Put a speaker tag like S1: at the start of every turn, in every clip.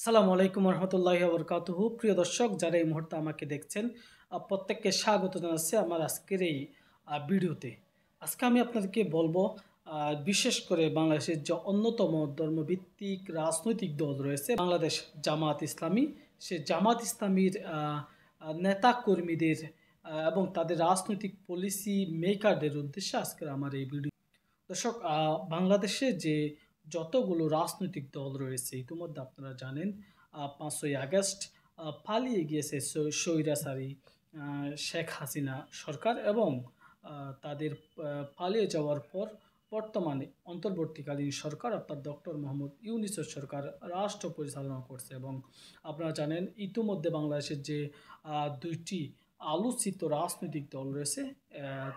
S1: সালামু আলাইকুম রহমতুল্লাহি ওয়া বারাকাতুহু। প্রিয় দর্শক, যারা এই মুহূর্তে আমাকে দেখছেন, প্রত্যেককে স্বাগত জানাচ্ছি আমার আজকের এই ভিডিওতে। আজকে আমি আপনাদেরকে বলবো, বিশেষ করে বাংলাদেশের যে অন্যতম ধর্মভিত্তিক রাজনৈতিক দল রয়েছে বাংলাদেশ জামাত ইসলামী, সে জামাত ইসলামীর নেতা কর্মীদের এবং তাদের রাজনৈতিক পলিসি মেকারদের উদ্দেশ্যে আজকের আমার এই ভিডিও। দর্শক, বাংলাদেশে যে যতগুলো রাজনৈতিক দল রয়েছে ইতিমধ্যে আপনারা জানেন, ৫ই আগস্ট পালিয়ে গিয়েছে স্বৈরাচারী শেখ হাসিনা সরকার, এবং তাদের পালিয়ে যাওয়ার পর বর্তমানে অন্তর্বর্তীকালীন সরকার অর্থাৎ ডক্টর মোহাম্মদ ইউনূসের সরকার রাষ্ট্র পরিচালনা করছে। এবং আপনারা জানেন ইতিমধ্যে বাংলাদেশের যে দুইটি আলোচিত রাজনৈতিক দল রয়েছে,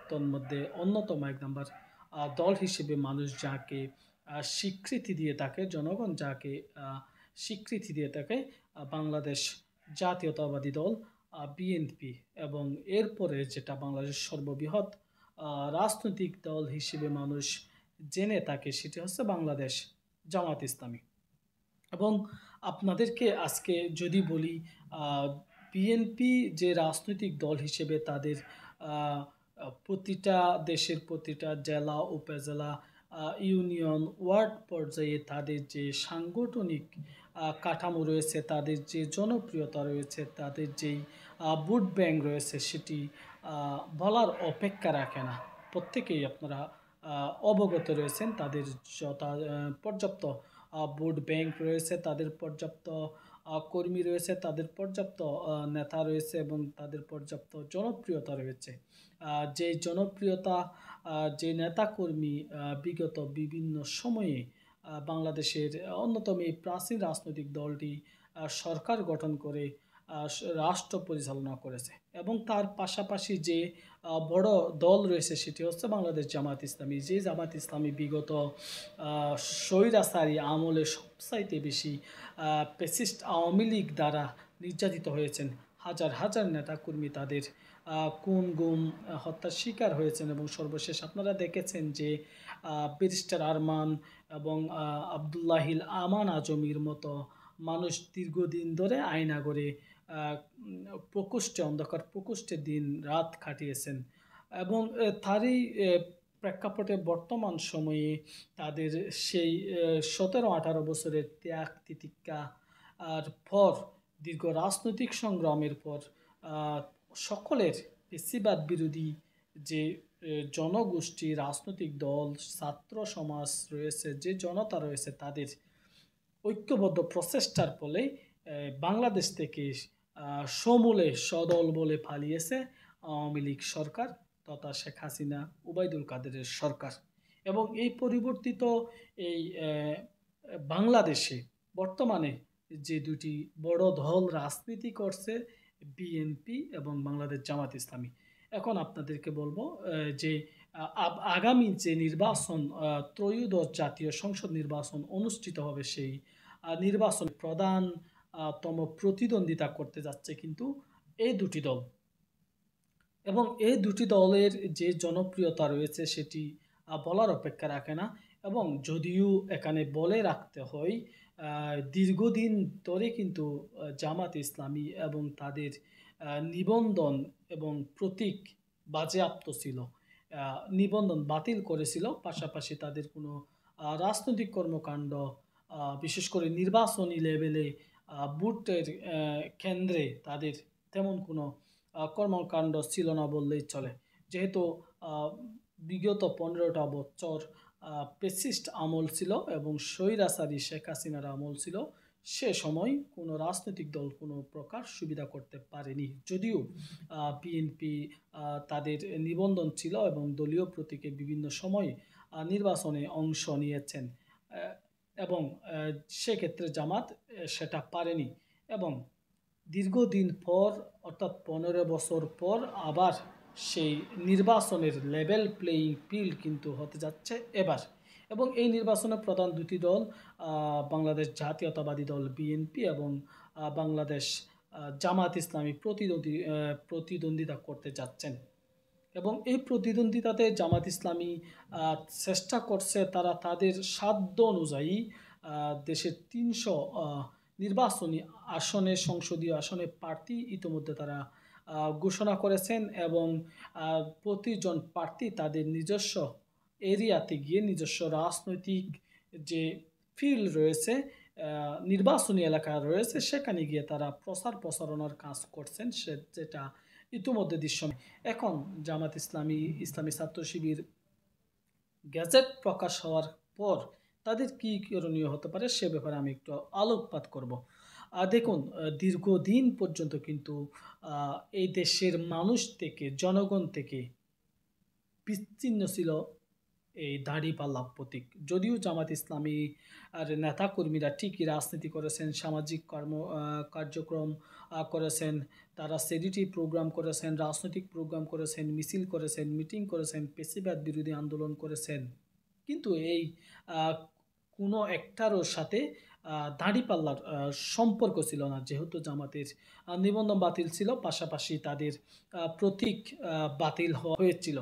S1: তন্মধ্যে অন্যতম এক নাম্বার দল হিসেবে মানুষ যাকে স্বীকৃতি দিয়ে থাকে, জনগণ যাকে স্বীকৃতি দিয়ে থাকে, বাংলাদেশ জাতীয়তাবাদী দল বিএনপি, এবং এরপরে যেটা বাংলাদেশের সর্ববৃহৎ রাজনৈতিক দল হিসেবে মানুষ জেনে থাকে সেটি হচ্ছে বাংলাদেশ জামাত ইসলামী। এবং আপনাদেরকে আজকে যদি বলি, বিএনপি যে রাজনৈতিক দল হিসেবে তাদের প্রতিটা দেশের প্রতিটা জেলা, উপজেলা, ইউনিয়ন, ওয়ার্ড পর্যায়ে তাদের যে সাংগঠনিক কাঠামো রয়েছে, তাদের যে জনপ্রিয়তা রয়েছে, তাদের যেই ভোট ব্যাংক রয়েছে, সেটি বলার অপেক্ষা রাখে না। প্রত্যেকেই আপনারা অবগত রয়েছেন, তাদের পর্যাপ্ত ভোট ব্যাংক রয়েছে, তাদের পর্যাপ্ত কর্মী রয়েছে, তাদের পর্যাপ্ত নেতা রয়েছে, এবং তাদের পর্যাপ্ত জনপ্রিয়তা রয়েছে। যে জনপ্রিয়তা, যে নেতাকর্মী বিগত বিভিন্ন সময়ে বাংলাদেশের অন্যতম এই প্রাচীন রাজনৈতিক দলটি সরকার গঠন করে রাষ্ট্র পরিচালনা করেছে। এবং তার পাশাপাশি যে বড় দল রয়েছে সেটি হচ্ছে বাংলাদেশ জামাত ইসলামী। যে জামাত ইসলামী বিগত স্বৈরাচারী আমলে সবচাইতে বেশি ফ্যাসিস্ট আওয়ামী লীগ দ্বারা নির্যাতিত হয়েছেন। হাজার হাজার নেতাকর্মী তাদের খুন গুম হত্যার শিকার হয়েছেন, এবং সর্বশেষ আপনারা দেখেছেন যে ব্যারিস্টার আরমান এবং আবদুল্লাহিল আমান আজমির মতো মানুষ দীর্ঘদিন ধরে আয়নাগরে প্রকোষ্ঠে, অন্ধকার প্রকোষ্ঠে দিন রাত কাটিয়েছেন। এবং তারই প্রেক্ষাপটে বর্তমান সময়ে তাদের সেই ১৭-১৮ বছরের ত্যাগ তিতিক্ষা আর পর, দীর্ঘ রাজনৈতিক সংগ্রামের পর, সকলের পেশিবাদ বিরোধী যে জনগোষ্ঠী, রাজনৈতিক দল, ছাত্র সমাজ রয়েছে, যে জনতা রয়েছে, তাদের ঐক্যবদ্ধ প্রচেষ্টার ফলে বাংলাদেশ থেকে সমূলে সদল বলে পালিয়েছে আওয়ামী লীগ সরকার তথা শেখ হাসিনা, ওবায়দুল কাদেরের সরকার। এবং এই পরিবর্তিত এই বাংলাদেশে বর্তমানে যে দুটি বড় দল রাজনীতি করছে, বিএনপি এবং বাংলাদেশ জামাত ইসলামী। এখন আপনাদেরকে বলবো যে আগামী যে নির্বাচন, ত্রয়োদশ জাতীয় সংসদ নির্বাচন অনুষ্ঠিত হবে, সেই নির্বাচন প্রধানতম প্রতিদ্বন্দ্বিতা করতে যাচ্ছে কিন্তু এই দুটি দল। এবং এই দুটি দলের যে জনপ্রিয়তা রয়েছে সেটি বলার অপেক্ষা রাখে না। এবং যদিও এখানে বলে রাখতে হয়, দীর্ঘদিন ধরে কিন্তু জামাত ইসলামী এবং তাদের নিবন্ধন এবং প্রতীক বাজেয়াপ্ত ছিল, নিবন্ধন বাতিল করেছিল। পাশাপাশি তাদের কোনো রাজনৈতিক কর্মকাণ্ড, বিশেষ করে নির্বাচনী লেভেলে ভোটের কেন্দ্রে তাদের তেমন কোনো কর্মকাণ্ড ছিল না বললেই চলে। যেহেতু বিগত 15টা বছর ফ্যাসিস্ট আমল ছিল এবং স্বৈরাচারী শেখ হাসিনার আমল ছিল, সে সময় কোনো রাজনৈতিক দল কোনো প্রকার সুবিধা করতে পারেনি। যদিও বিএনপি তাদের নিবন্ধন ছিল এবং দলীয় প্রতীকে বিভিন্ন সময় নির্বাচনে অংশ নিয়েছেন, এবং সেক্ষেত্রে জামাত সেটা পারেনি। এবং দীর্ঘদিন পর, অর্থাৎ 15 বছর পর আবার সেই নির্বাচনের লেভেল প্লেয়িং ফিল্ড কিন্তু হতে যাচ্ছে এবার। এবং এই নির্বাচনে প্রধান দুটি দল, বাংলাদেশ জাতীয়তাবাদী দল বিএনপি এবং বাংলাদেশ জামাত ইসলামী প্রতিদ্বন্দ্বিতা করতে যাচ্ছেন। এবং এই প্রতিদ্বন্দ্বিতাতে জামাত ইসলামী চেষ্টা করছে তারা তাদের সাধ্য অনুযায়ী দেশের নির্বাচনী আসনে, সংসদীয় আসনে প্রার্থী ইতোমধ্যে তারা ঘোষণা করেছেন এবং প্রতিজন প্রার্থী তাদের নিজস্ব এরিয়াতে গিয়ে নিজস্ব রাজনৈতিক যে ফিল্ড রয়েছে, নির্বাচনী এলাকা রয়েছে, সেখানে গিয়ে তারা প্রচারণার কাজ করছেন, যেটা ইতিমধ্যে দৃশ্যমান। এখন জামাত ইসলামী, ইসলামী ছাত্র শিবির গ্যাজেট প্রকাশ হওয়ার পর তাদের কি করণীয় হতে পারে সে ব্যাপারে আমি একটু আলোকপাত করব। দেখুন, দীর্ঘদিন পর্যন্ত কিন্তু এই দেশের মানুষ থেকে, জনগণ থেকে বিচ্ছিন্ন ছিল এই দাঁড়িপাল্লা প্রতীক। যদিও জামাত ইসলামী আর নেতাকর্মীরা ঠিকই রাজনীতি করেছেন, সামাজিক কার্যক্রম করেছেন, তারা চ্যারিটি প্রোগ্রাম করেছেন, রাজনৈতিক প্রোগ্রাম করেছেন, মিছিল করেছেন, মিটিং করেছেন, পেশিবাদ বিরোধী আন্দোলন করেছেন, কিন্তু এই কোনো একটারও সাথে দাঁড়িপাল্লার সম্পর্ক ছিল না। যেহেতু জামাতের নিবন্ধন বাতিল ছিল, পাশাপাশি তাদের প্রতীক বাতিল হয়েছিল।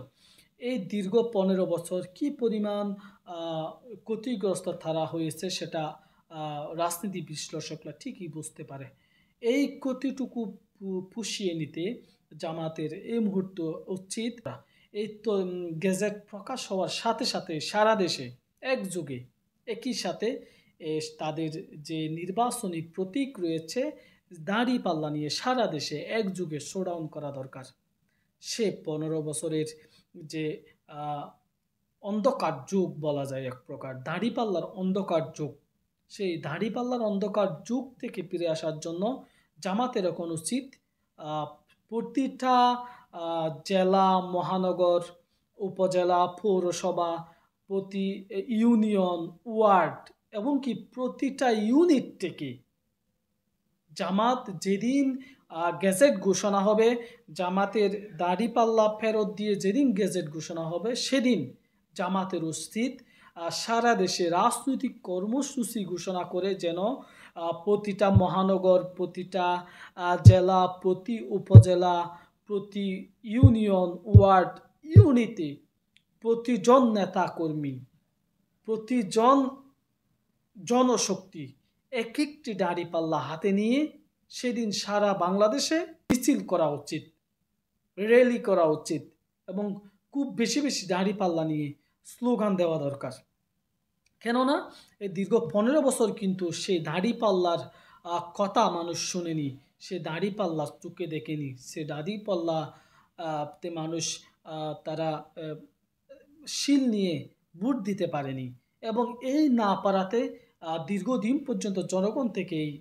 S1: এই দীর্ঘ 15 বছর কি পরিমাণ ক্ষতিগ্রস্ত তারা হয়েছে সেটা রাজনীতি বিশ্লেষকরা ঠিকই বুঝতে পারে। এই ক্ষতিটুকু পুষিয়ে নিতে জামাতের এই মুহূর্তে উচিত, এই তো গেজেট প্রকাশ হওয়ার সাথে সাথে সারা দেশে একযোগে একই সাথে তাদের যে নির্বাচনী প্রতীক রয়েছে দাঁড়িপাল্লা নিয়ে সারা দেশে একযোগে শোডাউন করা দরকার। সে 15 বছরের যে অন্ধকার যুগ বলা যায়, এক প্রকার দাঁড়িপাল্লার অন্ধকার যুগ, সেই দাঁড়িপাল্লার অন্ধকার যুগ থেকে ফিরে আসার জন্য জামাতের এখন উচিত প্রতিটা জেলা, মহানগর, উপজেলা, পৌরসভা, প্রতি ইউনিয়ন, ওয়ার্ড এবং কি প্রতিটা ইউনিট থেকে জামাত যেদিন গেজেট ঘোষণা হবে, জামাতের দাঁড়িপাল্লা ফেরত দিয়ে যেদিন গেজেট ঘোষণা হবে, সেদিন জামাতের উচিত সারা দেশে রাজনৈতিক কর্মসূচি ঘোষণা করে যেন প্রতিটা মহানগর, প্রতিটা জেলা, প্রতি উপজেলা, প্রতি ইউনিয়ন, ওয়ার্ড, ইউনিটে প্রতিজন নেতাকর্মী, প্রতিজন জনশক্তি এক একটি দাঁড়িপাল্লা হাতে নিয়ে সেদিন সারা বাংলাদেশে মিছিল করা উচিত, র্যালি করা উচিত এবং খুব বেশি বেশি দাঁড়িপাল্লা নিয়ে স্লোগান দেওয়া দরকার। কেননা এই দীর্ঘ 15 বছর কিন্তু সেই দাঁড়িপাল্লার কথা মানুষ শুনেনি, সে দাঁড়িপাল্লা চোখে দেখেনি, সে দাঁড়িপাল্লাতে মানুষ তারা শিল নিয়ে ভোট দিতে পারেনি এবং এই না পারাতে দীর্ঘদিন পর্যন্ত জনগণ থেকে এই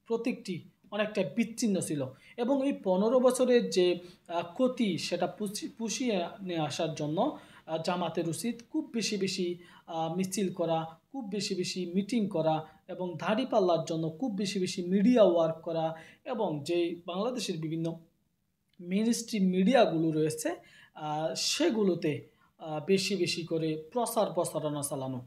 S1: প্রতীকটি অনেকটা বিচ্ছিন্ন ছিল এবং এই 15 বছরের যে ক্ষতি সেটা পুষিয়ে নিয়ে আসার জন্য জামাতের উচিত খুব বেশি বেশি মিছিল করা, খুব বেশি বেশি মিটিং করা এবং দাঁড়িপাল্লার জন্য খুব বেশি বেশি মিডিয়া ওয়ার্ক করা এবং যে বাংলাদেশের বিভিন্ন মেইনস্ট্রিম মিডিয়াগুলো রয়েছে সেগুলোতে বেশি বেশি করে প্রচারণা চালানো।